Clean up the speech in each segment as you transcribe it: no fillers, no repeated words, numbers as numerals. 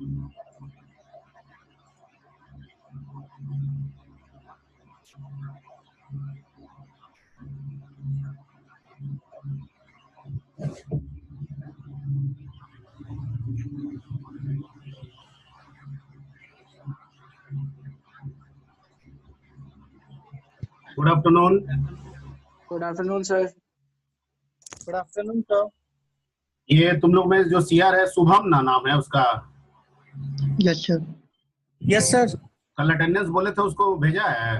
Good afternoon. Good afternoon sir. Good afternoon sir. ये तुम लोग में जो सीआर है, शुभम ना नाम है उसका? Yes sir. Yes sir. कल अटेंडेंस बोले थे, उसको भेजा है?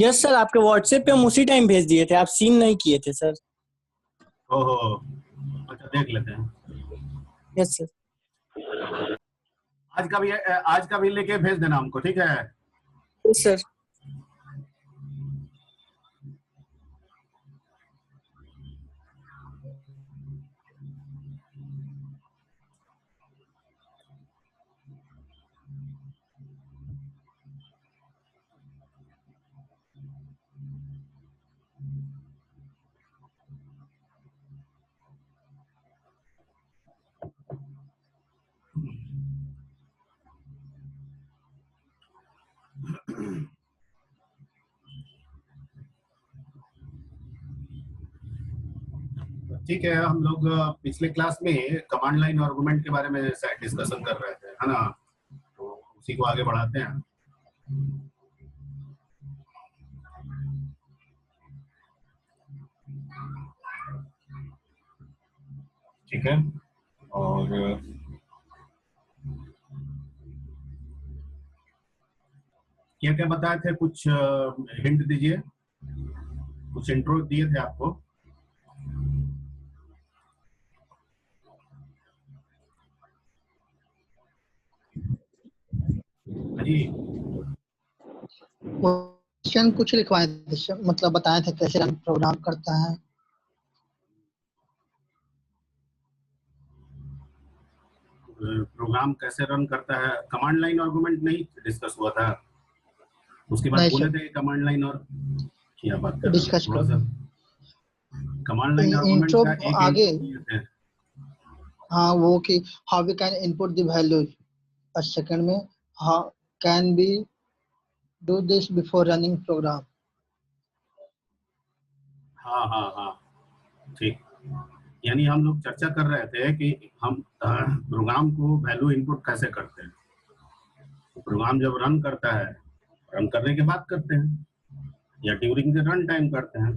यस सर, आपके व्हाट्सएप पे हम उसी टाइम भेज दिए थे, आप सीन नहीं किए थे सर। ओहो, अच्छा देख लेते हैं। Yes sir. आज का भी लेके भेज देना हमको, ठीक है? Yes sir. ठीक है, हम लोग पिछले क्लास में कमांड लाइन आर्गुमेंट के बारे में डिस्कशन कर रहे थे, है ना? तो उसी को आगे बढ़ाते हैं। ठीक है, और क्या क्या बताए थे? कुछ हिंट दीजिए, कुछ इंट्रो दिए थे आपको। जी, क्वेश्चन कुछ लिखवाए थे, मतलब बताए थे कैसे रन प्रोग्राम करता है। प्रोग्राम कैसे रन करता है, कमांड लाइन आर्गुमेंट नहीं डिस्कस हुआ था? उसके बाद नहीं बोले सर, थे कमांड लाइन, और क्या बात कर रहे हैं? डिस्कस थोड़ा सा कर कमांड लाइन आर्गुमेंट इंट्रो का एक आगे। इंट्रो दिए थे। हाँ, वो कि how we can input the values, और सेकंड में how can we do this before running program. हाँ हाँ हाँ, ठीक। यानी हम लोग चर्चा कर रहे थे कि हम प्रोग्राम को वैल्यू इनपुट कैसे करते हैं। तो प्रोग्राम जब रन करता है, रन करने के बाद करते हैं या ड्यूरिंग द रन टाइम करते हैं।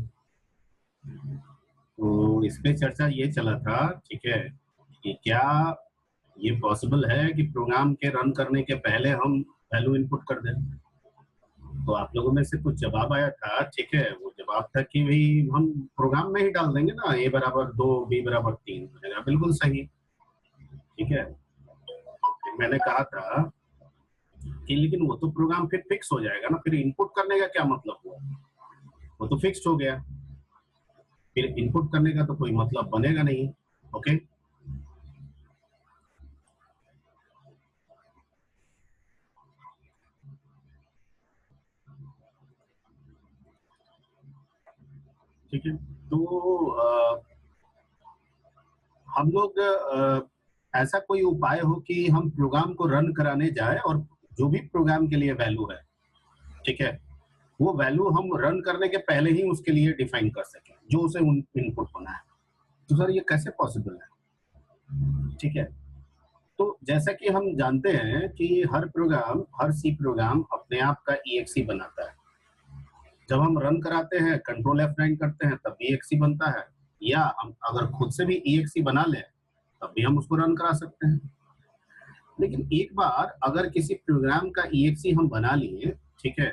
तो इस पे चर्चा ये चला था, ठीक है, कि क्या ये पॉसिबल है कि प्रोग्राम के रन करने के पहले हम वैल्यू इनपुट कर दें? तो आप लोगों में से कुछ जवाब आया था, ठीक है। वो जवाब था कि भाई हम प्रोग्राम में ही डाल देंगे ना, a बराबर 2, b बराबर 3 हो जाएगा, बिल्कुल सही, ठीक है। फिर मैंने कहा था कि लेकिन वो तो प्रोग्राम फिर फिक्स हो जाएगा ना, फिर इनपुट करने का क्या मतलब हुआ? वो तो फिक्स हो गया, फिर इनपुट करने का तो कोई मतलब बनेगा नहीं। ओके, ठीक है। तो हम लोग ऐसा कोई उपाय हो कि हम प्रोग्राम को रन कराने जाए और जो भी प्रोग्राम के लिए वैल्यू है, ठीक है, वो वैल्यू हम रन करने के पहले ही उसके लिए डिफाइन कर सकें जो उसे इनपुट होना है। तो सर ये कैसे पॉसिबल है? ठीक है, तो जैसा कि हम जानते हैं कि हर सी प्रोग्राम अपने आप का EXE बनाता है। जब हम रन कराते हैं, कंट्रोल F9 करते हैं, तब भी EXE बनता है, या हम अगर खुद से भी EXE बना लें तब भी हम उसको रन करा सकते हैं। लेकिन एक बार अगर किसी प्रोग्राम का EXE हम बना लिए, ठीक है,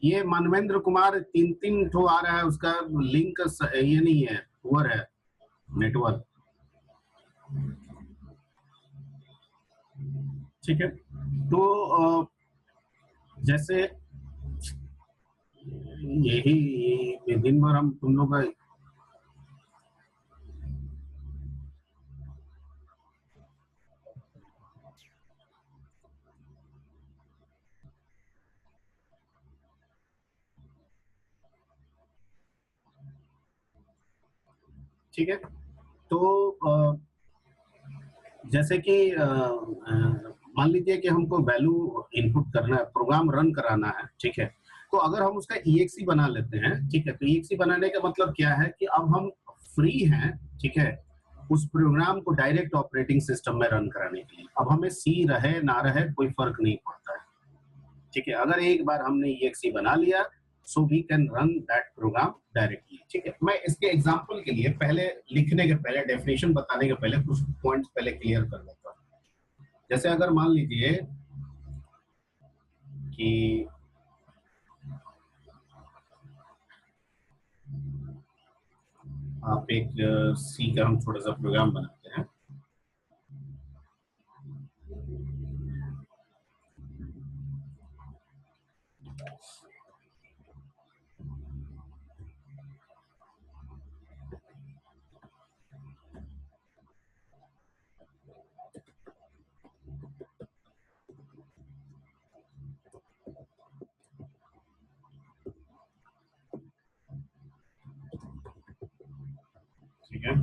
ये मानवेंद्र कुमार 3 ठो आ रहा है, उसका लिंक ये नहीं है, पुअर है नेटवर्क, ठीक है। तो जैसे यही दिन भर हम तुम लोग का ठीक है। तो जैसे कि मान लीजिए कि हमको वैल्यू इनपुट करना है, प्रोग्राम रन कराना है, ठीक है, तो अगर हम उसका EXE बना लेते हैं, ठीक है, तो EXE बनाने का मतलब क्या है कि अब हम फ्री हैं, ठीक है, उस प्रोग्राम को डायरेक्ट ऑपरेटिंग सिस्टम में रन कराने के लिए। अब हमें सी रहे ना रहे कोई फर्क नहीं पड़ता है, ठीक है, अगर एक बार हमने EXE बना लिया so we can run that program directly, ठीक है। मैं इसके एग्जांपल के लिए पहले लिखने के पहले, डेफिनेशन बताने के पहले कुछ पॉइंट्स पहले क्लियर कर लेता हूं। जैसे अगर मान लीजिए कि आप एक सी का हम छोटा सा प्रोग्राम बनाते हैं, ठीक है,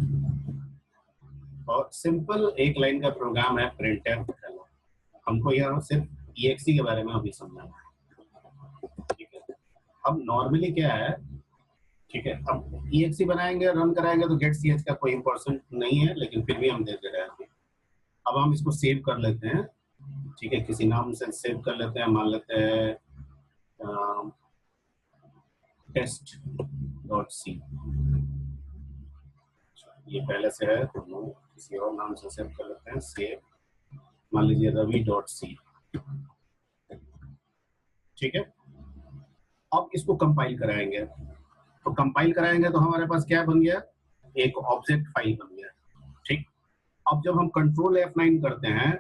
और सिंपल एक लाइन का प्रोग्राम है printf हेलो। हमको यहाँ सिर्फ EXE के बारे में अभी समझना है, ठीक है। अब नॉर्मली क्या है, ठीक है, अब EXE बनाएंगे, रन कराएंगे तो गेट ch का कोई इम्पोर्टेंट नहीं है, लेकिन फिर भी हम दे दे रहे हैं। अब हम इसको सेव कर लेते हैं, ठीक है, किसी नाम से सेव कर लेते हैं, मान लेते हैं test.c, ये पहले से है तो हम किसी और नाम से सेव कर लेते हैं, सेव, मान लीजिए ravi.c, ठीक है। अब इसको कंपाइल कराएंगे, तो कंपाइल कराएंगे तो हमारे पास क्या बन गया, एक ऑब्जेक्ट फाइल बन गया, ठीक। अब जब हम कंट्रोल F9 करते हैं,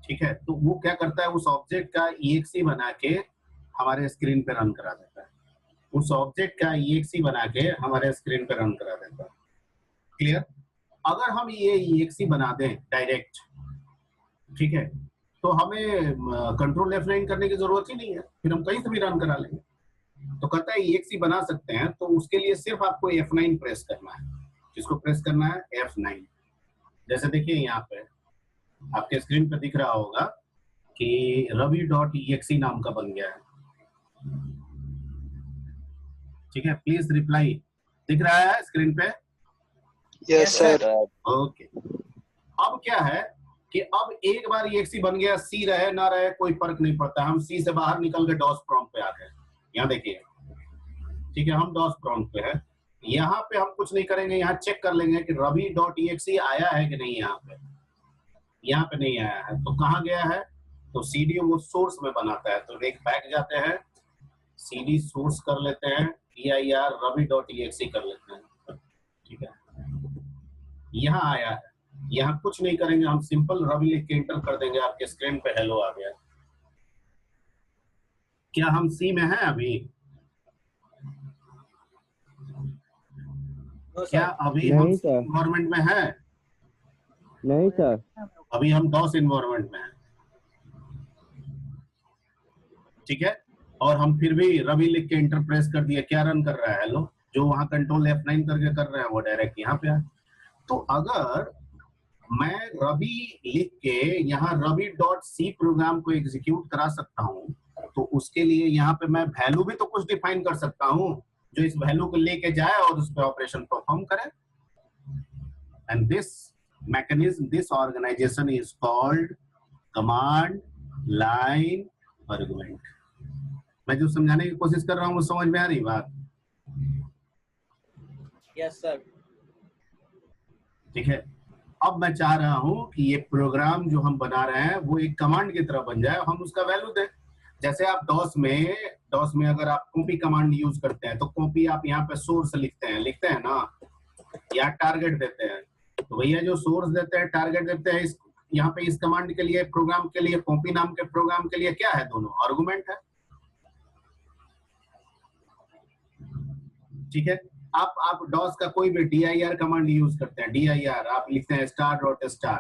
ठीक है, तो वो क्या करता है, उस ऑब्जेक्ट का EXE बना के हमारे स्क्रीन पे रन करा देता है, उस ऑब्जेक्ट का EXE बना के हमारे स्क्रीन पे रन करा देता है, क्लियर। अगर हम ये EXE बना दें डायरेक्ट, ठीक है, तो हमें कंट्रोल F9 करने की जरूरत ही नहीं है, फिर हम कहीं से भी रन करा लेंगे। तो कहता है EXE बना सकते हैं, तो उसके लिए सिर्फ आपको F9 प्रेस करना है। किसको प्रेस करना है, F9। जैसे देखिए यहाँ पे आपके स्क्रीन पे दिख रहा होगा कि ravi.exe नाम का बन गया है, ठीक है, प्लीज रिप्लाई, दिख रहा है स्क्रीन पे? Yes sir. ओके, अब क्या है कि अब एक बार EXE बन गया, सी रहे ना रहे कोई फर्क नहीं पड़ता, हम सी से बाहर निकल के डॉस प्रॉम्प्ट पे आ गए, यहाँ देखिए, ठीक है, हम डॉस प्रॉम्प्ट पे है, यहाँ पे हम कुछ नहीं करेंगे, यहाँ चेक कर लेंगे कि ravi.exe आया है कि नहीं, यहाँ पे नहीं आया है, तो कहाँ गया है, तो CD वो सोर्स में बनाता है, तो एक बैक जाते हैं, CD सोर्स कर लेते हैं, dir ravi.exe कर लेते हैं, ठीक है, यहाँ आया है, यहाँ कुछ नहीं करेंगे, हम सिंपल ravi लिख के एंटर कर देंगे, आपके स्क्रीन पे हेलो आ गया। क्या हम सी में हैं अभी? क्या अभी हम इन्वायरमेंट में हैं? नहीं सर, अभी हम डॉस इन्वायरमेंट में हैं, ठीक है, और हम फिर भी ravi लिख के इंटर प्रेस कर दिया, क्या रन कर रहा है, हेलो, जो वहां कंट्रोल F9 करके कर रहे हैं वो डायरेक्ट यहाँ पे है। तो अगर मैं ravi लिख के यहाँ ravi.c प्रोग्राम को एग्जीक्यूट करा सकता हूँ, तो उसके लिए यहाँ पे मैं वैल्यू भी तो कुछ डिफाइन कर सकता हूँ जो इस वैल्यू को लेके जाए और उस पर ऑपरेशन परफॉर्म करे। And this mechanism, this organization is called command line argument। मैं जो समझाने की कोशिश कर रहा हूँ वो समझ में आ रही बात? Yes sir. ठीक है, अब मैं चाह रहा हूँ कि ये प्रोग्राम जो हम बना रहे हैं वो एक कमांड की तरह बन जाए, हम उसका वैल्यू दें। जैसे आप डॉस में अगर आप कॉपी कमांड यूज करते हैं तो कॉपी आप यहाँ पे सोर्स लिखते हैं ना, या टारगेट देते हैं, तो भैया जो सोर्स देते हैं, टारगेट देते हैं, इस यहाँ पे इस कमांड के लिए, प्रोग्राम के लिए, कॉपी नाम के प्रोग्राम के लिए क्या है, दोनों आर्गुमेंट है, ठीक है। आप डॉस का कोई भी dir कमांड यूज करते हैं, dir आप लिखते हैं star.star,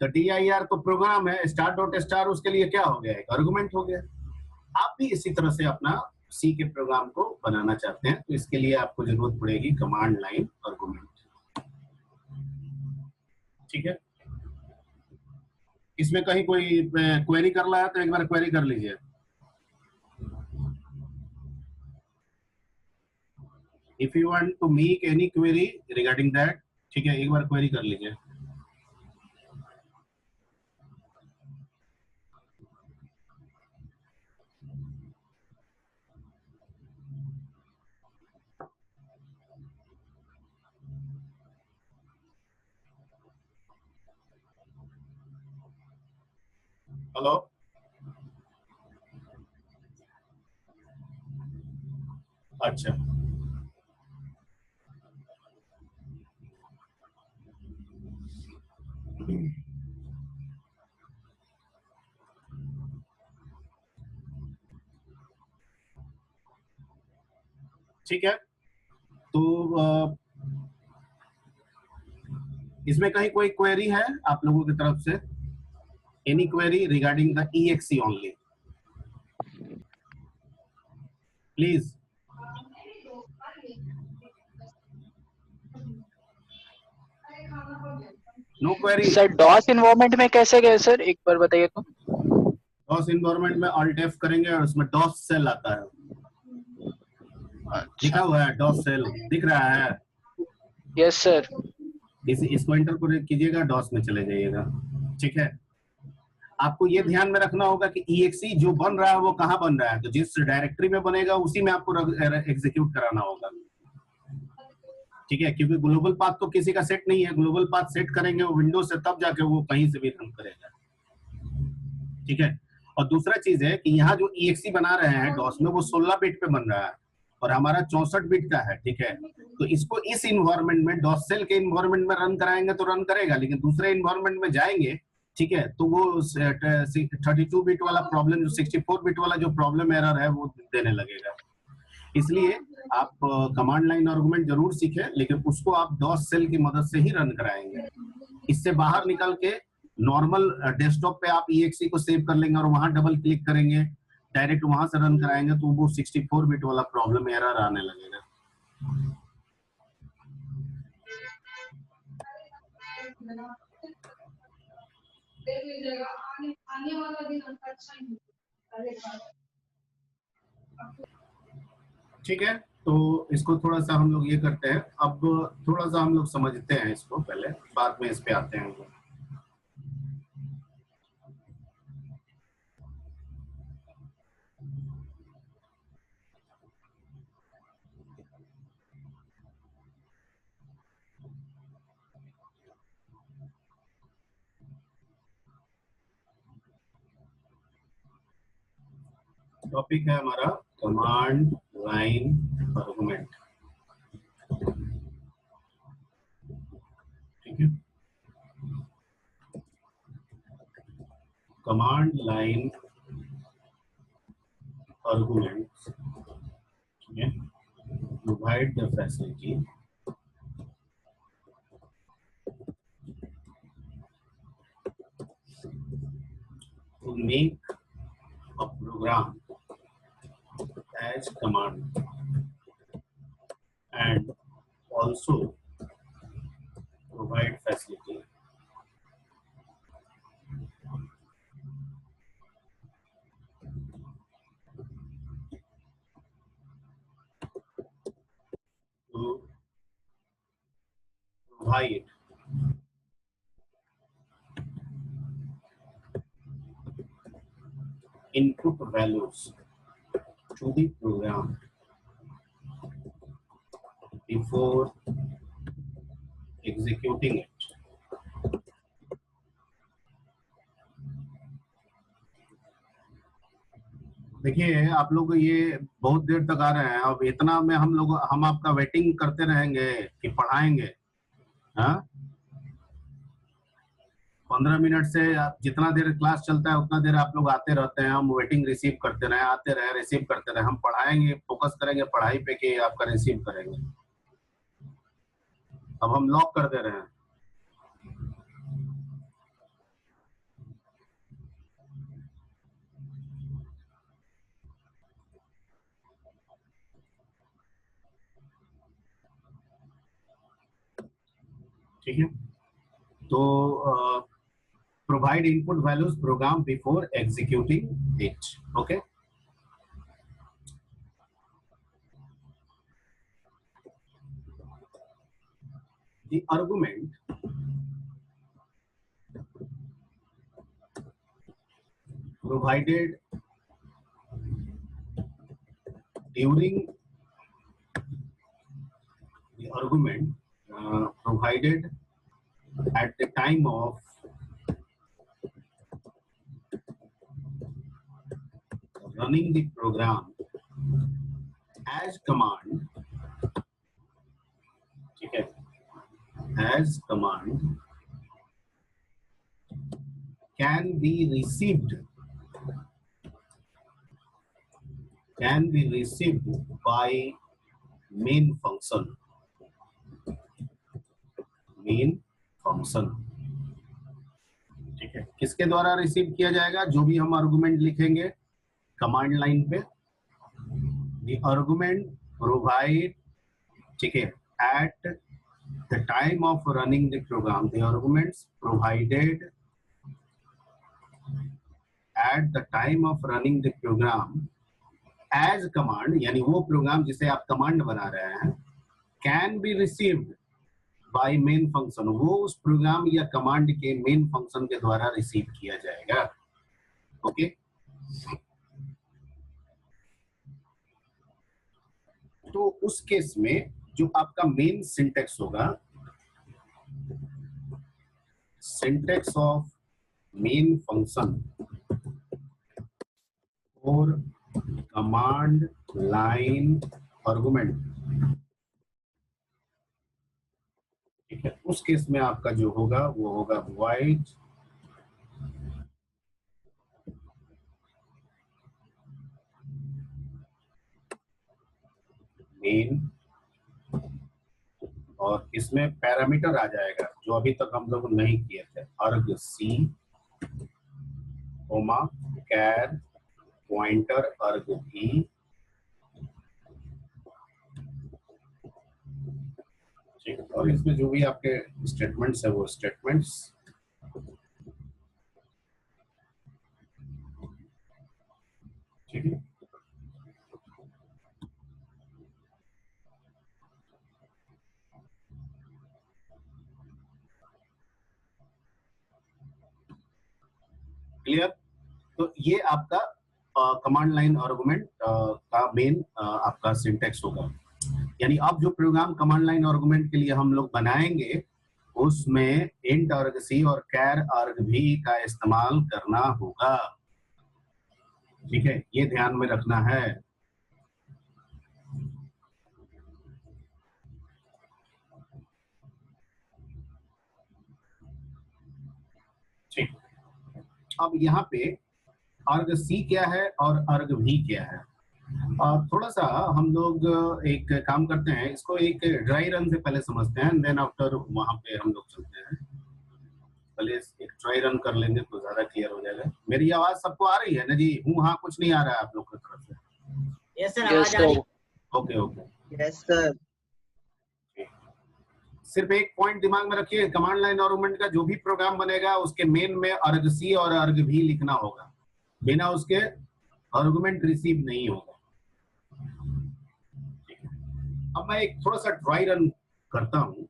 तो dir तो प्रोग्राम है, star.star उसके लिए क्या हो गया, एक आर्गुमेंट हो गया। आप भी इसी तरह से अपना सी के प्रोग्राम को बनाना चाहते हैं तो इसके लिए आपको जरूरत पड़ेगी कमांड लाइन आर्गुमेंट। ठीक है, इसमें कहीं कोई क्वेरी कर रहा है तो एक बार क्वेरी कर लीजिए। If you want to make any query regarding that, ठीक है, एक बार क्वेरी कर लीजिए। हेलो, अच्छा, ठीक है। तो इसमें कहीं कोई क्वेरी है आप लोगों की तरफ से? Any query regarding the EXE only, please. No query. Sir DOS environment में कैसे गए सर, एक बार बताइए तो। डॉस इन्वायरमेंट में ऑल्ट F करेंगे और उसमें डॉस सेल आता है, लिखा हुआ है डॉस सेल, दिख रहा है? Yes sir. इसको एंटर कीजिएगा, डॉस में चले जाइएगा। ठीक है, आपको ये ध्यान में रखना होगा कि EXE जो बन रहा है वो कहाँ बन रहा है, तो जिस डायरेक्टरी में बनेगा उसी में आपको एग्जीक्यूट कराना होगा। ठीक है, क्योंकि ग्लोबल पाथ तो किसी का सेट नहीं है, ग्लोबल पाथ सेट करेंगे वो विंडोज से, तब जाके वो कहीं से भी रन करेगा। ठीक है, और दूसरा चीज है कि यहाँ जो EXE बना रहे हैं डॉस में, वो 16 बिट पे बन रहा है और हमारा 64 बिट का है। ठीक है, तो इसको इस इन्वायरमेंट में, डॉस सेल के इन्वायरमेंट में रन कराएंगे तो रन करेगा, लेकिन दूसरे इन्वायरमेंट में जाएंगे, ठीक है, तो वो 32 बिट वाला प्रॉब्लम, जो 64 बिट वाला जो प्रॉब्लम एरर है वो देने लगेगा। इसलिए आप कमांड लाइन आर्गुमेंट जरूर सीखें, लेकिन उसको आप डॉस सेल की मदद से ही रन कराएंगे। इससे बाहर निकल के नॉर्मल डेस्कटॉप पे आप EXE को सेव कर लेंगे और वहां डबल क्लिक करेंगे, डायरेक्ट वहां से रन कराएंगे, तो वो 64 बिट वाला प्रॉब्लम एरर आने लगेगा। ठीक है, तो इसको थोड़ा सा हम लोग ये करते हैं, अब थोड़ा सा हम लोग समझते हैं इसको पहले, बाद में इस पे आते हैं। टॉपिक है हमारा कमांड लाइन आर्गुमेंट। ठीक है, कमांड लाइन आर्गुमेंट, ठीक है, provide the facility to make a program as command and also provide facility to provide input values to the program before executing it. देखिए, आप लोग ये बहुत देर तक आ रहे हैं, अब इतना में हम आपका वेटिंग करते रहेंगे कि पढ़ाएंगे? हाँ, 15 मिनट से आप जितना देर क्लास चलता है उतना देर आप लोग आते रहते हैं, हम वेटिंग रिसीव करते रहे, आते रहे, रिसीव करते रहे। हम पढ़ाएंगे, फोकस करेंगे पढ़ाई पे कि आपका रिसीव करेंगे? अब हम लॉक कर दे रहे हैं। ठीक है, तो provide input values program before executing it. Okay. The argument provided during the argument provided at the time of running the program as command, okay, as command can be received by main function. ठीक है, किसके द्वारा receive किया जाएगा? जो भी हम argument लिखेंगे कमांड लाइन पे, the argument provide, ठीक है, at the time of running the program, the arguments provided at the time of running the program as command, यानी वो प्रोग्राम जिसे आप कमांड बना रहे हैं, can be received by main function, वो उस प्रोग्राम या कमांड के मेन फंक्शन के द्वारा रिसीव किया जाएगा. ओके, तो उस केस में जो आपका मेन सिंटेक्स होगा, सिंटेक्स ऑफ मेन फंक्शन और कमांड लाइन आर्गुमेंट, ठीक है, उस केस में आपका जो होगा वो होगा void मेन, और इसमें पैरामीटर आ जाएगा जो अभी तक हम लोग नहीं किए थे, arg c, char, pointer arg v, और इसमें जो भी आपके स्टेटमेंट्स है वो स्टेटमेंट्स, ठीक है. क्लियर? तो ये आपका कमांड लाइन आर्गुमेंट का मेन आपका सिंटेक्स होगा. यानी अब जो प्रोग्राम कमांड लाइन आर्गुमेंट के लिए हम लोग बनाएंगे उसमें इंट arg c और char arg v का इस्तेमाल करना होगा. ठीक है, ये ध्यान में रखना है. ठीक, अब यहाँ पे arg c क्या है और arg v क्या है, थोड़ा सा हम लोग एक काम करते हैं, इसको एक ड्राई रन से पहले समझते हैं, देन आफ्टर वहां पे हम लोग चलते हैं. पहले एक ड्राई रन कर लेंगे तो ज्यादा क्लियर हो जाएगा. मेरी आवाज सबको आ रही है ना जी? हूँ हाँ कुछ नहीं आ रहा है आप लोग की तरफ से? यस सर, आवाज आ रही है. Okay okay, yes sir. सिर्फ एक पॉइंट दिमाग में रखिए, कमांड लाइन आर्गुमेंट का जो भी प्रोग्राम बनेगा उसके मेन में arg c और arg v लिखना होगा, बिना उसके आर्गुमेंट रिसीव नहीं होगा. अब मैं एक थोड़ा सा ड्राई रन करता हूं.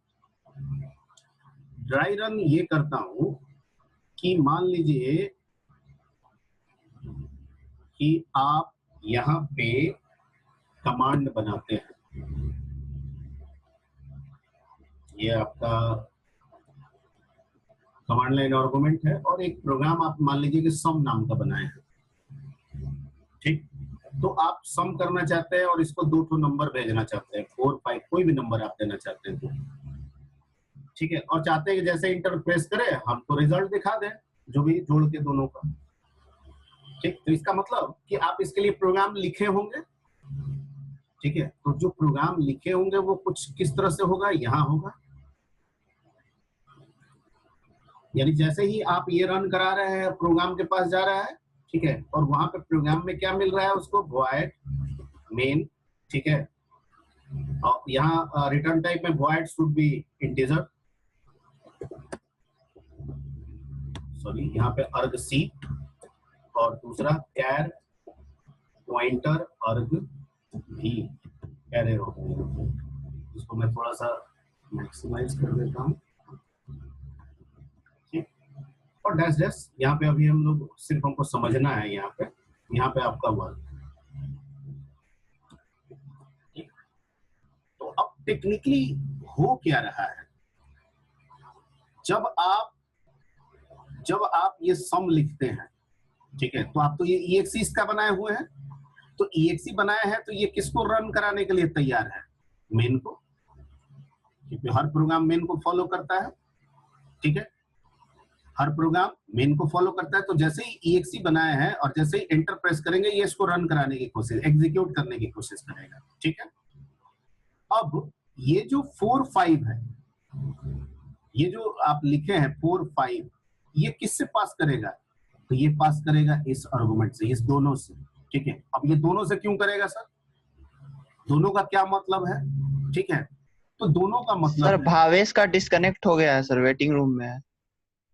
ड्राई रन ये करता हूं कि मान लीजिए कि आप यहां पे कमांड बनाते हैं, ये आपका कमांड लाइन आर्गुमेंट है और एक प्रोग्राम आप मान लीजिए कि सम नाम का बनाए हैं. ठीक, तो आप सम करना चाहते हैं और इसको 2 नंबर भेजना चाहते हैं, 4 5 कोई भी नंबर आप देना चाहते हैं. ठीक है, और चाहते हैं कि जैसे इंटर प्रेस करें हमको रिजल्ट दिखा दें जो भी जोड़ के दोनों का. ठीक, तो इसका मतलब कि आप इसके लिए प्रोग्राम लिखे होंगे. ठीक है, तो जो प्रोग्राम लिखे होंगे वो कुछ किस तरह से होगा, यहाँ होगा. यानी जैसे ही आप ये रन करा रहे हैं प्रोग्राम के पास जा रहा है, ठीक है, और वहां पे प्रोग्राम में क्या मिल रहा है उसको, void main. ठीक है, और यहाँ रिटर्न टाइप में void should be integer. Sorry यहाँ पे अर्ग सी और दूसरा कैर पॉइंटर अर्ग भी कैरे हो। इसको मैं थोड़ा सा मैक्सिमाइज कर देता हूँ, ठीक। और डैश डैश यहाँ पे अभी हम लोग सिर्फ हमको समझना है यहाँ पे आपका वर्क। तो अब टेक्निकली हो क्या रहा है, जब आप ये सम लिखते हैं, ठीक है, तो आप तो ये EXE इसका बनाए हुए हैं, तो EXE बनाया है तो ये किसको रन कराने के लिए तैयार है, मेन को, क्योंकि हर प्रोग्राम मेन को फॉलो करता है, ठीक है, हर प्रोग्राम मेन को फॉलो करता है। तो जैसे ही EXE बनाया है और जैसे ही एंटर प्रेस करेंगे ये इसको रन कराने की कोशिश, एग्जीक्यूट करने की कोशिश करेगा, ठीक है। अब ये जो 4 5 है, ये जो आप लिखे हैं 4 5, ये किससे पास करेगा, तो ये पास करेगा इस आर्गुमेंट से, इस दोनों से, ठीक है। अब ये दोनों से क्यों करेगा सर, दोनों का क्या मतलब है, ठीक है, तो दोनों का मतलब सर भावेश का डिस्कनेक्ट हो गया है सर, वेटिंग रूम में है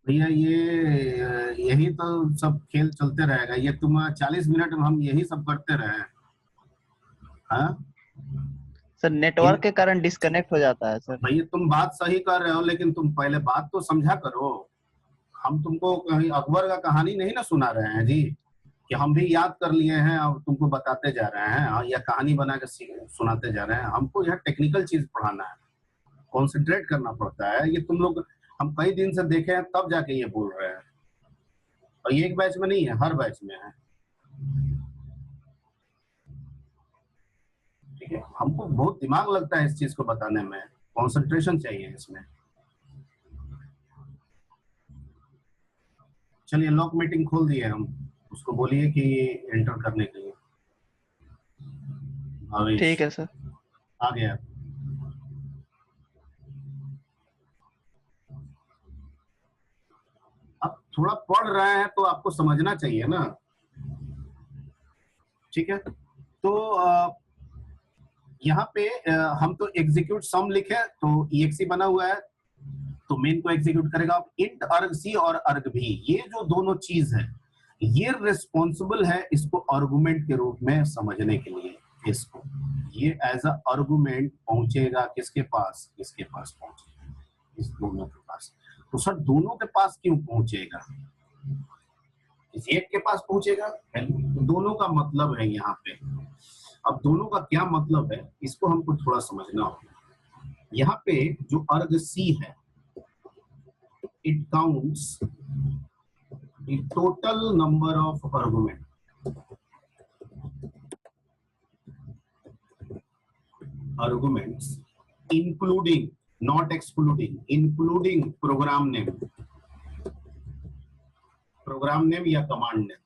भैया। ये यही तो सब खेल चलते रहेगा, ये तुम 40 मिनट में हम यही सब करते रहे, हाँ सर, नेटवर्क के कारण डिस्कनेक्ट हो जाता है सर। भैया तुम बात सही कर रहे हो, लेकिन तुम पहले बात तो समझा करो। हम तुमको कहीं अकबर का कहानी नहीं ना सुना रहे हैं जी, कि हम भी याद कर लिए हैं और तुमको बताते जा रहे हैं या कहानी बना के सुनाते जा रहे हैं। हमको यहाँ टेक्निकल चीज पढ़ाना है, कॉन्सेंट्रेट करना पड़ता है। ये तुम लोग हम कई दिन से देखे हैं तब जाके ये बोल रहे हैं, और ये एक बैच में नहीं है, हर बैच में है, ठीक है। हमको बहुत दिमाग लगता है इस चीज को बताने में, कंसंट्रेशन चाहिए इसमें। चलिए लॉक मीटिंग खोल दिए हम, उसको बोलिए कि एंटर करने के लिए। ठीक है सर, आ गया। अब थोड़ा पढ़ रहे हैं तो आपको समझना चाहिए ना, ठीक है। तो यहाँ पे हम तो एग्जीक्यूट सम लिखे, तो EXE बना हुआ है तो मेन को एग्जीक्यूट करेगा। इंट अर्ग सी और अर्ग भी, ये जो दोनों चीज है ये रिस्पॉन्सिबल है इसको आर्गुमेंट के रूप में समझने के लिए। इसको ये एज अ आर्गुमेंट पहुंचेगा किसके पास, इसके पास पहुंचेगा, इस दोनों के पास। तो सर दोनों के पास क्यों पहुंचेगा, किसी एक के पास पहुंचेगा, तो दोनों का मतलब है यहाँ पे। अब दोनों का क्या मतलब है इसको हमको थोड़ा समझना होगा। यहाँ पे जो अर्ग सी है, it counts the total number of arguments including, not excluding, including program name या कमांड नेम,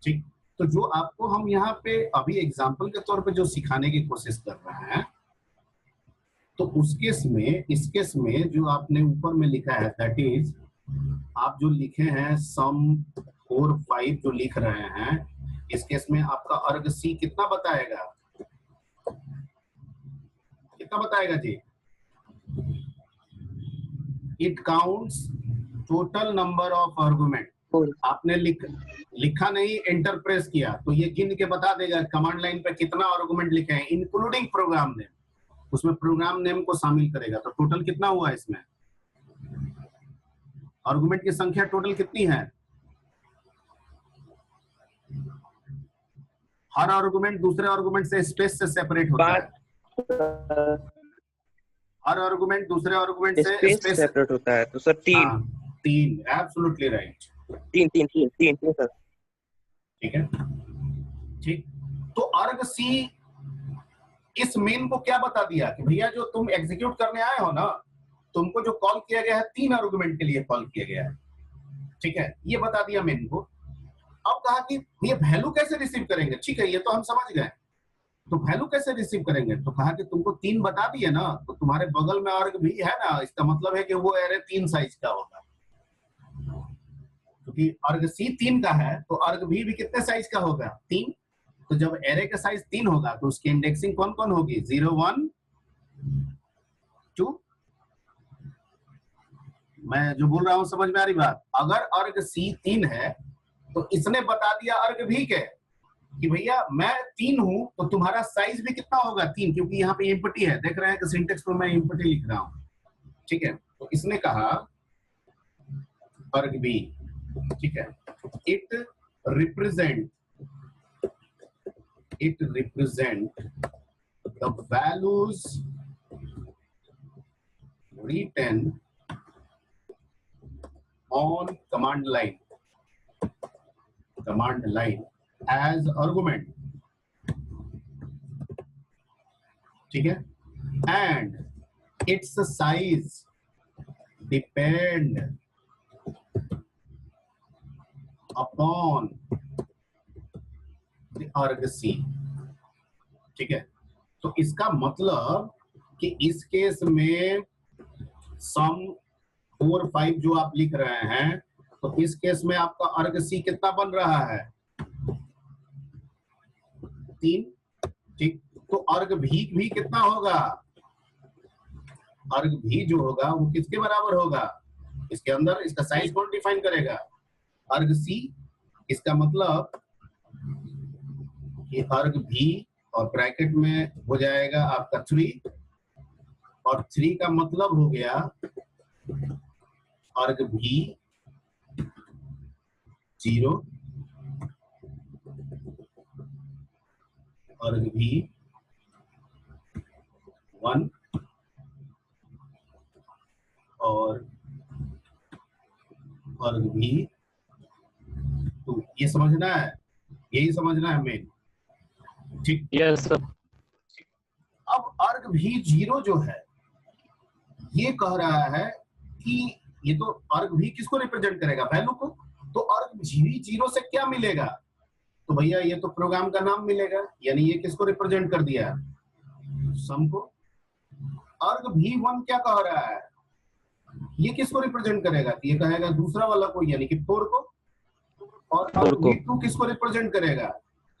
ठीक। तो जो आपको हम यहाँ पे अभी एग्जांपल के तौर पे जो सिखाने की कोशिश कर रहे हैं, तो उस केस में, इस केस में जो आपने ऊपर में लिखा है, दैट इज आप जो लिखे हैं सम 4 5 जो लिख रहे हैं, इस केस में आपका अर्ग सी कितना बताएगा, कितना बताएगा जी, it counts total number of argument. आपने लिखा नहीं, एंटर प्रेस किया तो ये गिन के बता देगा कमांड लाइन पे कितना आर्गुमेंट लिखे हैं, इंक्लूडिंग प्रोग्राम नेम, उसमें प्रोग्राम नेम को शामिल करेगा। तो टोटल कितना हुआ इसमें, आर्गुमेंट की संख्या टोटल कितनी है, हर आर्गुमेंट दूसरे आर्गुमेंट से स्पेस से सेपरेट होता है, हर आर्गुमेंट दूसरे आर्गुमेंट से स्पेस सेपरेट होता है। तो सर 3 3 एब्सोल्युटली राइट, 3 सर, ठीक है, ठीक। तो अर्ग सी इस मेन को क्या बता दिया कि भैया जो तुम एग्जीक्यूट करने आए हो ना, तुमको जो कॉल किया गया है 3 आर्गुमेंट के लिए कॉल किया गया है, ठीक है, ये बता दिया मेन को। अब कहा कि ये वैल्यू कैसे रिसीव करेंगे, ठीक है ये तो हम समझ गए, तो वैल्यू कैसे रिसीव करेंगे, तो कहा कि तुमको 3 बता दिए ना, तो तुम्हारे बगल में अर्ग भी है ना, इसका मतलब है कि वो एरे 3 साइज का होगा, क्योंकि अर्ग सी 3 का है तो अर्ग भी कितने साइज का होगा, 3। तो जब एरे का साइज 3 होगा तो उसकी इंडेक्सिंग कौन कौन होगी, 0 1 2 मैं जो बोल रहा हूँ समझ में आ रही बात? अगर अर्ग सी 3 है तो इसने बता दिया अर्ग भी के कि भैया मैं 3 हूं तो तुम्हारा साइज भी कितना होगा 3, क्योंकि यहाँ पे एम्प्टी है, देख रहे हैं कि सिंटेक्स में मैं एम्प्टी लिख रहा हूँ, ठीक है। तो इसने कहा अर्ग बी, ठीक है, it represent the values written on command line as argument, ठीक है, and its size depend upon the argc, ठीक है। तो इसका मतलब कि इस केस में सम 4 5 जो आप लिख रहे हैं, तो इस केस में आपका अर्ग सी कितना बन रहा है 3, ठीक। तो अर्ग भी कितना होगा, अर्ग भी जो होगा वो किसके बराबर होगा, इसके अंदर इसका साइज कौन डिफाइन करेगा, अर्ग सी। इसका मतलब कि अर्ग भी और ब्रैकेट में हो जाएगा आपका 3, और 3 का मतलब हो गया अर्ग भी 0, अर्ग भी 1 और अर्ग भी 2। ये समझना है, यही समझना है मेन, ठीक। Yes sir. अब अर्ग भी 0 जो है ये कह रहा है कि ये तो अर्ग भी किसको रिप्रेजेंट करेगा, वैल्यू को। तो अर्ग भी 0 से क्या मिलेगा, तो भैया ये तो प्रोग्राम का नाम मिलेगा, यानी ये किसको रिप्रेजेंट कर दिया, सम को। अर्ग भी 1 क्या कह रहा है, ये किसको रिप्रेजेंट करेगा, ये कहेगा दूसरा वाला को, यानी कि 4 को। और अर्ग भी 2 किसको रिप्रेजेंट करेगा,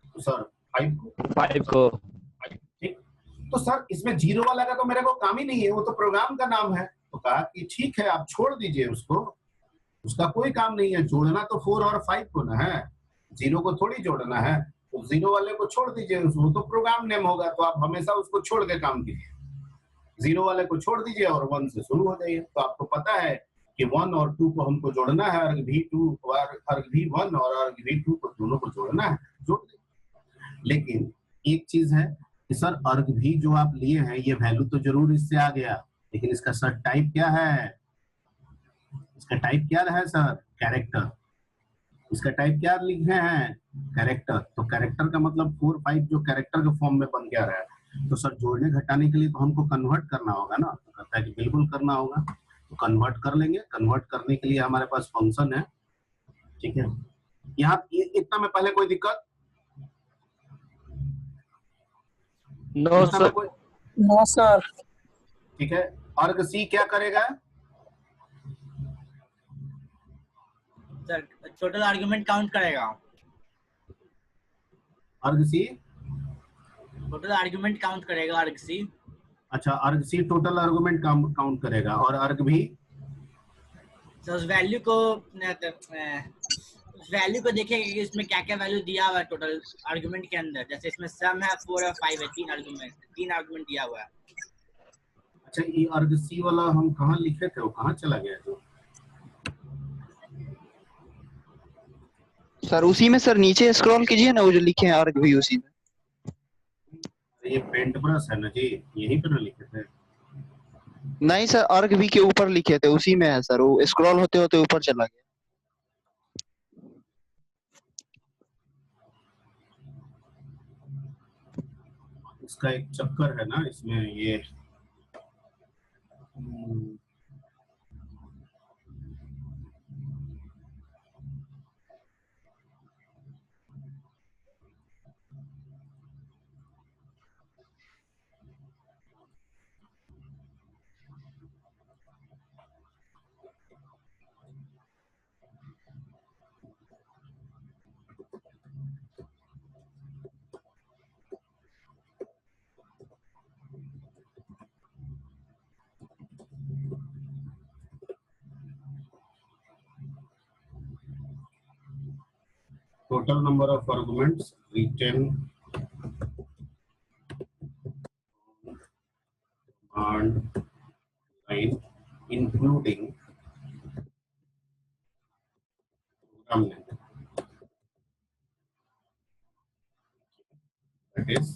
तो सर 5 को। ठीक, तो सर इसमें 0 वाला का तो मेरे को काम ही नहीं है, वो तो प्रोग्राम का नाम है। तो कहा कि ठीक है आप छोड़ दीजिए उसको, उसका कोई काम नहीं है, जोड़ना तो 4 और 5 को ना है, 0 को थोड़ी जोड़ना है। तो 0 वाले को छोड़ दीजिए, वो तो प्रोग्राम नेम होगा, तो आप हमेशा उसको छोड़ के काम कीजिए। 0 वाले को छोड़ दीजिए और 1 से शुरू हो जाइए। तो आपको पता है कि 1 और 2 को हमको जोड़ना है, अर्ग भी 2 और अर्ग भी 1 और अर्ग भी 2 को दोनों को जोड़ना है, जोड़ दीजिए। लेकिन एक चीज है कि सर अर्ग भी जो आप लिए हैं ये वैल्यू तो जरूर इससे आ गया, लेकिन इसका सर टाइप क्या है, इसका टाइप क्या है सर, कैरेक्टर। इसका टाइप क्या लिखे हैं, कैरेक्टर। तो कैरेक्टर का मतलब 4 5 जो कैरेक्टर के फॉर्म में बन के आ रहा है। तो सर जोड़ने घटाने के लिए तो हमको कन्वर्ट करना होगा ना, तो कहता है कि बिल्कुल करना होगा, तो कन्वर्ट कर लेंगे। कन्वर्ट करने के लिए हमारे पास फंक्शन है, ठीक है। यहाँ इतना में पहले कोई दिक्कत, नो सर। No sir. ठीक है। अर्ग सी क्या करेगा, सर टोटल आर्गुमेंट काउंट करेगा, अर्ग सी, टोटल आर्गुमेंट काउंट करेगा अर्ग सी। अच्छा अर्ग सी टोटल आर्गुमेंट काउंट करेगा, और अर्ग भी सर उस वैल्यू को देखेंगे कि इसमें क्या क्या वैल्यू दिया हुआ है टोटल आर्गुमेंट के अंदर। जैसे इसमें सम है, 4 और 5 है, 3 आर्गुमेंट दिया हुआ है। अच्छा ये अर्ग सी वाला हम कहाँ लिखे थे, वो कहाँ चला गया जो, सर उसी में सर नीचे स्क्रॉल कीजिए ना, वो जो लिखे हैं अर्ग भी उसी में। ये पेंट ब्रश है ना जी, यहीं पर ना लिखे थे। नहीं सर अर्ग भी के ऊपर लिखे थे, उसी में है सर, वो स्क्रॉल होते होते ऊपर चला गया। इसका एक चक्कर है ना इसमें, ये total number of arguments written command line including program name. That is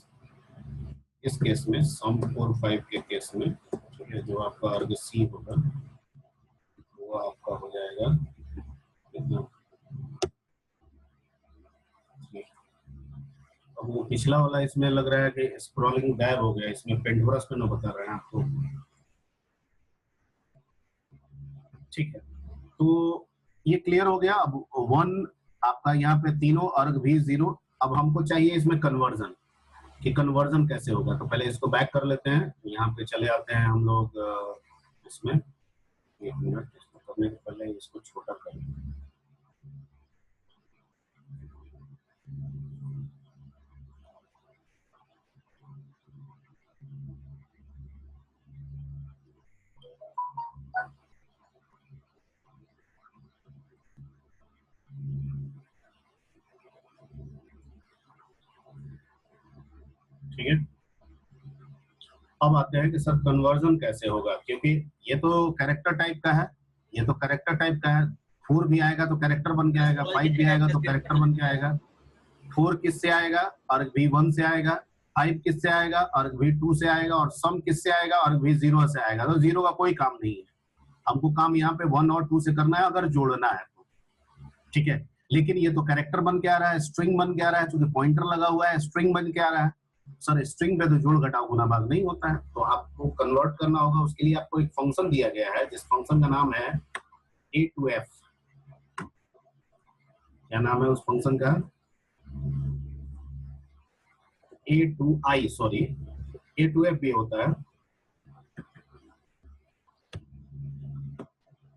इस केस में सम 4 5 के केस में जो आपका अर्ग सी होगा वो आपका हो जाएगा कितना। अब वो पिछला वाला इसमें लग रहा है कि स्क्रॉलिंग गायब हो गया, इसमें पेंटोरस पे ना बता रहे हैं आपको। ठीक है, तो ये क्लियर हो गया। अब 1 आपका यहाँ पे तीनों अर्ग भी 0। अब हमको चाहिए इसमें कन्वर्जन, कि कन्वर्जन कैसे होगा। तो पहले इसको बैक कर लेते हैं, यहाँ पे चले आते हैं हम लोग इसमें। 1 मिनट, इसको करने के पहले इसको छोटा कर लें। ठीक है, अब आते हैं कि सर कन्वर्जन कैसे होगा, क्योंकि ये तो कैरेक्टर टाइप का है, ये तो कैरेक्टर टाइप का है। 4 भी आएगा तो कैरेक्टर बन के आएगा, 5 भी आएगा तो कैरेक्टर बन के आएगा। 4 किससे आएगा? अर्ग भी 1 से आएगा। 5 किससे आएगा? अर्ग भी 2 से आएगा। और सम किससे आएगा? अर्ग भी 0 से आएगा। तो 0 का कोई काम नहीं है, हमको काम यहाँ पे 1 और 2 से करना है अगर जोड़ना है तो। ठीक है, लेकिन ये तो कैरेक्टर बन के आ रहा है, स्ट्रिंग बन के आ रहा है, क्योंकि पॉइंटर लगा हुआ है, स्ट्रिंग बन के आ रहा है। सर स्ट्रिंग पे तो जोड़ घटाव गुना भाग नहीं होता है, तो आपको कन्वर्ट करना होगा। उसके लिए आपको एक फंक्शन दिया गया है, जिस फंक्शन का नाम है a2f। क्या नाम है उस फंक्शन का? a2i, सॉरी a2f भी होता है।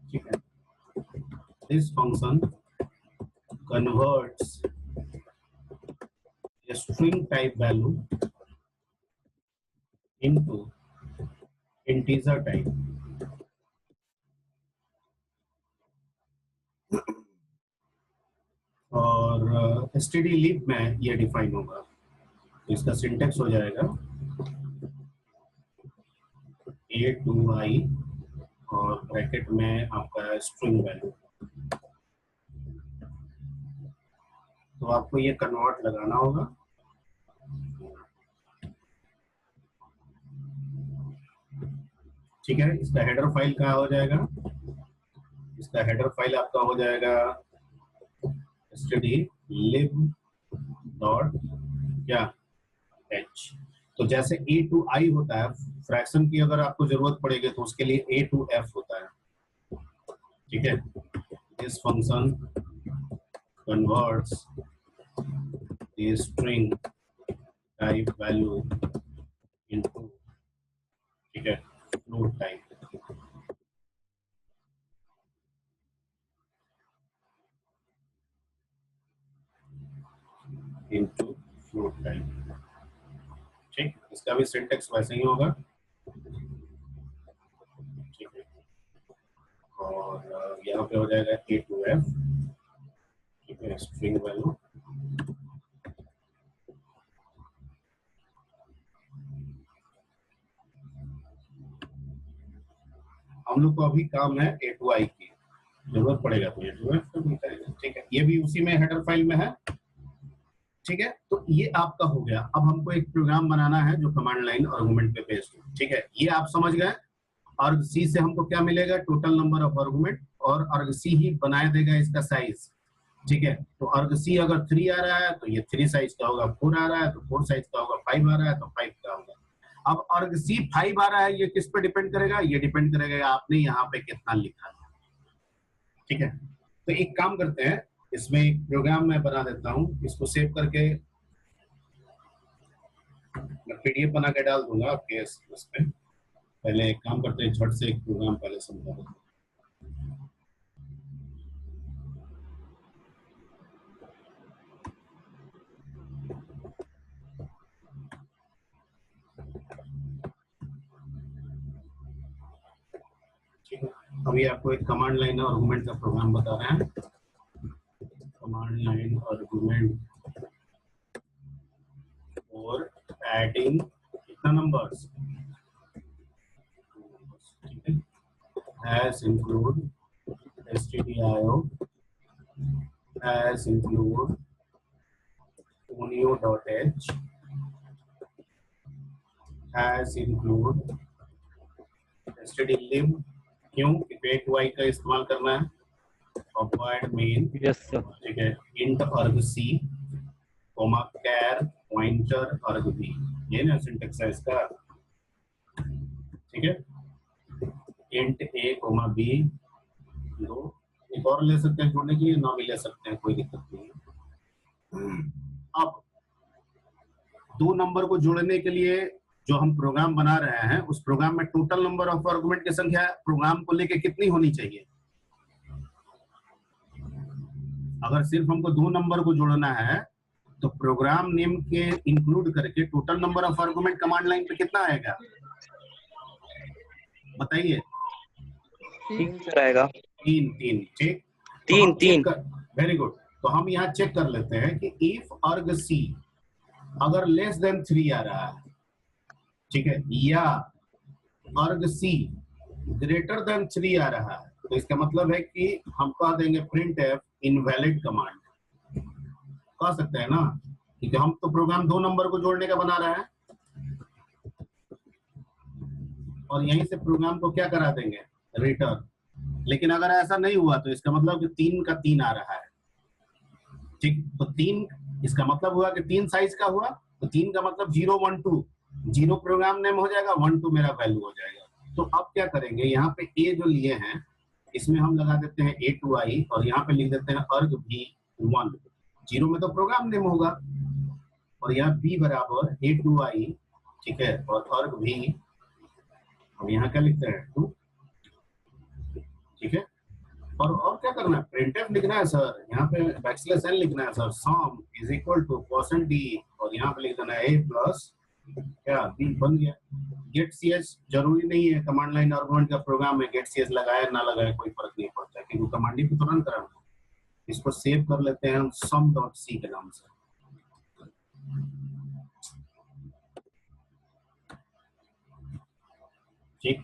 ठीक है, this function converts a string type value into integer type। और stdlib में ये डिफाइन होगा। तो इसका सिंटेक्स हो जाएगा a2i और ब्रैकेट में आपका स्ट्रिंग वैल्यू। तो आपको ये कन्वर्ट लगाना होगा। ठीक है, इसका हेडर फाइल कहाँ हो जाएगा? इसका हेडर फाइल आपका हो जाएगा stdlib डॉट क्या h। तो जैसे a2i होता है, फ्रैक्शन की अगर आपको जरूरत पड़ेगी तो उसके लिए a2f होता है। ठीक है, this function converts the string type value into, ठीक है, float type। into float type। ठीक, इसका भी सिंटेक्स वैसे ही होगा। ठीक है, और यहाँ पे हो जाएगा a2f। ठीक है, स्ट्रिंग वैल्यू। हम लोग को अभी काम है a2i की, जरूरत पड़ेगा तो a2f को भी करेंगे। ठीक है, ये भी उसी में हेडर फाइल में है। ठीक है, तो ये आपका हो गया। अब हमको एक प्रोग्राम बनाना है जो कमांड लाइन आर्गुमेंट पे बेस्ड हो। ठीक है, ये आप समझ गए। अर्ग सी से हमको क्या मिलेगा? टोटल नंबर ऑफ आर्गुमेंट, और अर्ग सी ही बनाए देगा इसका साइज। ठीक है, तो अर्ग सी अगर 3 आ रहा है तो ये 3 साइज का होगा, 4 आ रहा है तो 4 साइज का होगा, 5 आ रहा है तो 5 का होगा। अब अर्ग सी 5 आ रहा है, ये किस पे डिपेंड करेगा? ये डिपेंड करेगा आपने यहाँ पे कितना लिखा है। ठीक है, तो एक काम करते हैं, इसमें एक प्रोग्राम मैं बना देता हूँ, इसको सेव करके मैं पीडीएफ बना के डाल दूंगा आपके इस पे। पहले एक काम करते हैं, झट से एक प्रोग्राम पहले समझा देते हैं। ठीक है, अभी आपको एक कमांड लाइन आर्गुमेंट का प्रोग्राम बता रहे हैं। command line argument for adding कितना numbers, ठीक है, as include stdio, as include unio.h, as include stdlib, क्यों इक्वेट y का इस्तेमाल करना है, अवॉइड मेन, यस सर, ठीक है, इंट arg c, कॉमा कैर पॉइंटर arg b, ये ना सिंटेक्स है इसका, ठीक है, इंट a कॉमा b, दो एक और ले सकते हैं जोड़ने के लिए, ना भी ले सकते हैं, कोई दिक्कत नहीं है। अब दो नंबर को जोड़ने के लिए जो हम प्रोग्राम बना रहे हैं, उस प्रोग्राम में टोटल नंबर ऑफ आर्गुमेंट की संख्या प्रोग्राम को लेके कितनी होनी चाहिए? अगर सिर्फ हमको दो नंबर को जोड़ना है तो प्रोग्राम नेम के इंक्लूड करके total number of argument command line पे कितना आएगा बताइए? 3 सर आएगा। 3 3, ठीक, 3 वेरी गुड। तो हम यहाँ चेक कर लेते हैं कि इफ arg c अगर लेस देन 3 आ रहा है, ठीक है, या arg c ग्रेटर देन 3 आ रहा है, तो इसका मतलब है कि हम कह देंगे printf इनवैलिड कमांड, कह सकते हैं ना, क्योंकि हम तो प्रोग्राम दो नंबर को जोड़ने का बना रहे हैं और यहीं से प्रोग्राम को क्या करा देंगे, रिटर्न। लेकिन अगर ऐसा नहीं हुआ तो इसका मतलब कि 3 का 3 आ रहा है, ठीक, तो 3 इसका मतलब हुआ कि 3 साइज का हुआ, तो 3 का मतलब 0 1 2, 0 प्रोग्राम नेम हो जाएगा, 1 2 मेरा वैल्यू हो जाएगा। तो अब क्या करेंगे, यहाँ पे a जो लिए हैं इसमें हम लगा देते हैं a2i और यहाँ पे लिख देते हैं arg b1, 0 में तो प्रोग्राम नेम होगा और यहाँ b बराबर a2i, ठीक है, और arg b हम यहाँ क्या लिखते हैं 2, ठीक है, और क्या करना है, printf लिखना है सर, यहाँ पे बैकस्लैश n लिखना है sir, sum is equal to %d और यहाँ पे लिख देना है a प्लस क्या b, बन गया। गेट ch जरूरी नहीं है, कमांड लाइन आर्गुमेंट का प्रोग्राम में गेट ch लगाया ना लगाया कोई फर्क नहीं पड़ता है, क्योंकि कमांड ही तो रन कराना है। इसको सेव कर लेते हैं हम sum.c के नाम से, ठीक।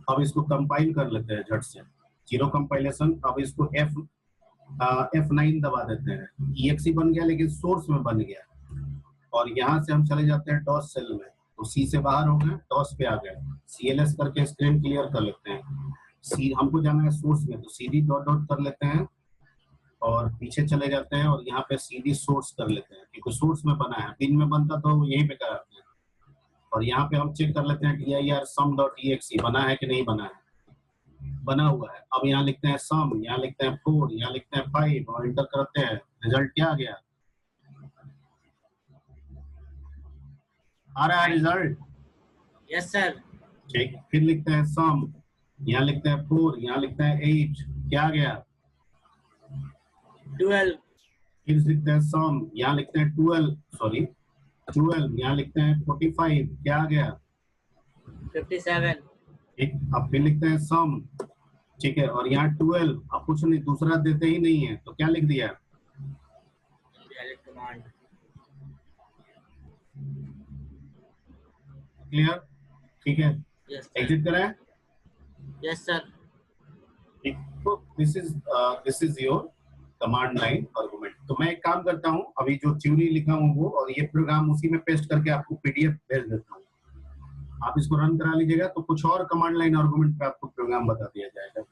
अब इसको कंपाइल कर लेते हैं झट से, 0 कंपाइलेशन। अब इसको F9 दबा देते हैं, exe बन गया लेकिन सोर्स में बन गया, और यहाँ से हम चले जाते हैं डॉस सेल में, तो C से बाहर हो गए, डॉस पे आ गए, CLS करके स्क्रीन क्लियर कर लेते हैं। C हमको जाना है सोर्स में, तो CD डॉट डॉट कर लेते हैं और पीछे चले जाते हैं और यहाँ पे CD सोर्स कर लेते हैं, क्योंकि सोर्स में बना है, पिन में बनता तो यहीं पे कराते हैं। और यहाँ पे हम चेक कर लेते हैं dir sum.exe बना है कि नहीं बना है, बना हुआ है। अब यहाँ लिखते हैं sum, यहाँ लिखते हैं 4, यहाँ लिखते हैं 5 और इंटर करते हैं, रिजल्ट क्या आ गया, आ रहा है रिजल्ट, यस सर, ठीक। फिर लिखते हैं sum, यहाँ लिखते हैं 4, यहाँ लिखते हैं 8, क्या आ गया 12, फिर लिखते हैं sum, यहाँ लिखते हैं 12, यहाँ लिखते हैं 45, क्या आ गया 57, ठीक। अब फिर लिखते हैं sum, ठीक है, और यहाँ 12, अब कुछ नहीं, दूसरा देते ही नहीं है तो क्या लिख दिया, वैलिड कमांड, क्लियर, ठीक है, यस एग्जिट कराएं, यस सर, ठीक। तो this is your command line argument. तो मैं एक काम करता हूँ, अभी जो थ्योरी लिखा हूँ वो और ये प्रोग्राम उसी में पेस्ट करके आपको PDF भेज देता हूँ, आप इसको रन करा लीजिएगा, तो कुछ और कमांड लाइन आर्गुमेंट पे आपको प्रोग्राम बता दिया जाएगा।